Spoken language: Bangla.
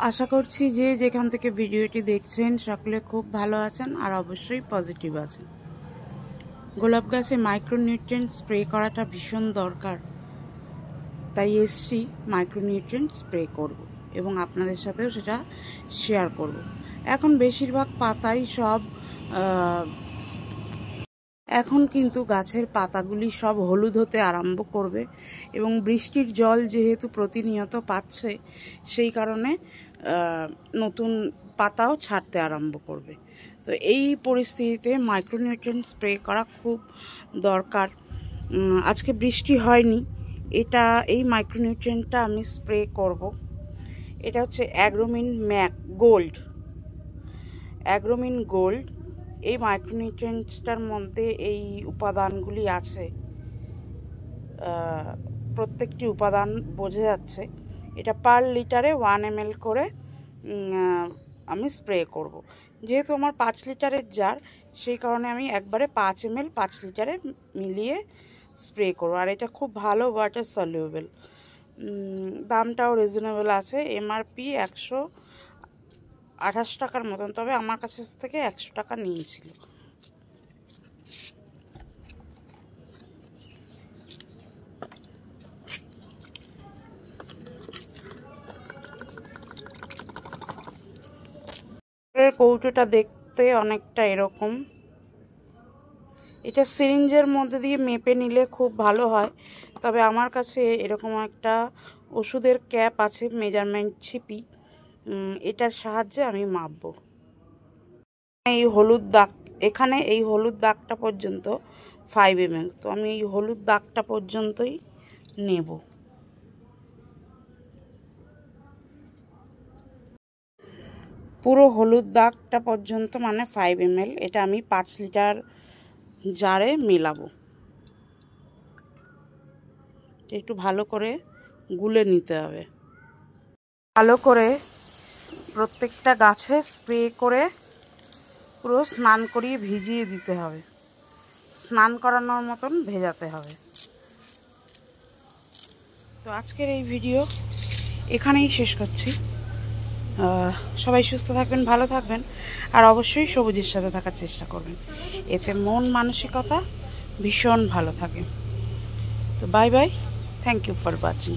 আশা করছি যে যেখান থেকে ভিডিওটি দেখছেন সকলে খুব ভালো আছেন আর অবশ্যই পজিটিভ আছেন। গোলাপ গাছে মাইক্রোনিউট্রিয়েন্ট স্প্রে করাটা ভীষণ দরকার, তাই এসছি মাইক্রোনিউট্রিয়েন্ট স্প্রে করব এবং আপনাদের সাথেও সেটা শেয়ার করব। এখন বেশিরভাগ পাতাই এখন কিন্তু গাছের পাতাগুলি সব হলুদ হতে আরম্ভ করবে এবং বৃষ্টির জল যেহেতু প্রতিনিয়ত পাচ্ছে সেই কারণে নতুন পাতাও ছাড়তে আরম্ভ করবে। তো এই পরিস্থিতিতে মাইক্রোনিউট্রিয়েন্ট স্প্রে করা খুব দরকার। আজকে বৃষ্টি হয়নি, এই মাইক্রোনিউট্রিয়েন্টটা আমি স্প্রে করব। এটা হচ্ছে অ্যাগ্রোমিন গোল্ড। এই মাইক্রোনিউট্রিয়েন্টসটার মধ্যে এই উপাদানগুলি আছে, প্রত্যেকটি উপাদান বোঝা যাচ্ছে। এটা পার লিটারে 1 ml করে আমি স্প্রে করব। যেহেতু আমার 5 লিটারের জার, সেই কারণে আমি একবারে 5 ml 5 লিটারে মিলিয়ে স্প্রে করব। আর এটা খুব ভালো ওয়াটার সলিউবেল, দামটাও রিজনেবল আছে। এমআরপি 128 টাকার মতন, তবে আমার কাছ থেকে 100 টাকা নিয়েছিল। কৌটোটা দেখতে অনেকটা এরকম। এটা সিরিঞ্জের মধ্যে দিয়ে মেপে নিলে খুব ভালো হয়, তবে আমার কাছে এরকম একটা ওষুধের ক্যাপ আছে, মেজারমেন্ট ছিপি, এটার সাহায্যে আমি মাপবো। এখানে এই হলুদ দাগটা পর্যন্ত 5 ml, তো আমি এই হলুদ দাগটা পর্যন্তই নেব। পুরো হলুদ দাগটা পর্যন্ত মানে 5 ml, এটা আমি 5 লিটার জারে মেলাবো। একটু ভালো করে গুলে নিতে হবে। ভালো করে প্রত্যেকটা গাছে স্প্রে করে পুরো স্নান করিয়ে ভিজিয়ে দিতে হবে, স্নান করানোর মতন ভেজাতে হবে। তো আজকের এই ভিডিও এখানেই শেষ করছি। সবাই সুস্থ থাকবেন, ভালো থাকবেন, আর অবশ্যই সবুজের সাথে থাকার চেষ্টা করবেন, এতে মন মানসিকতা ভীষণ ভালো থাকে। তো bye bye, thank you for watching.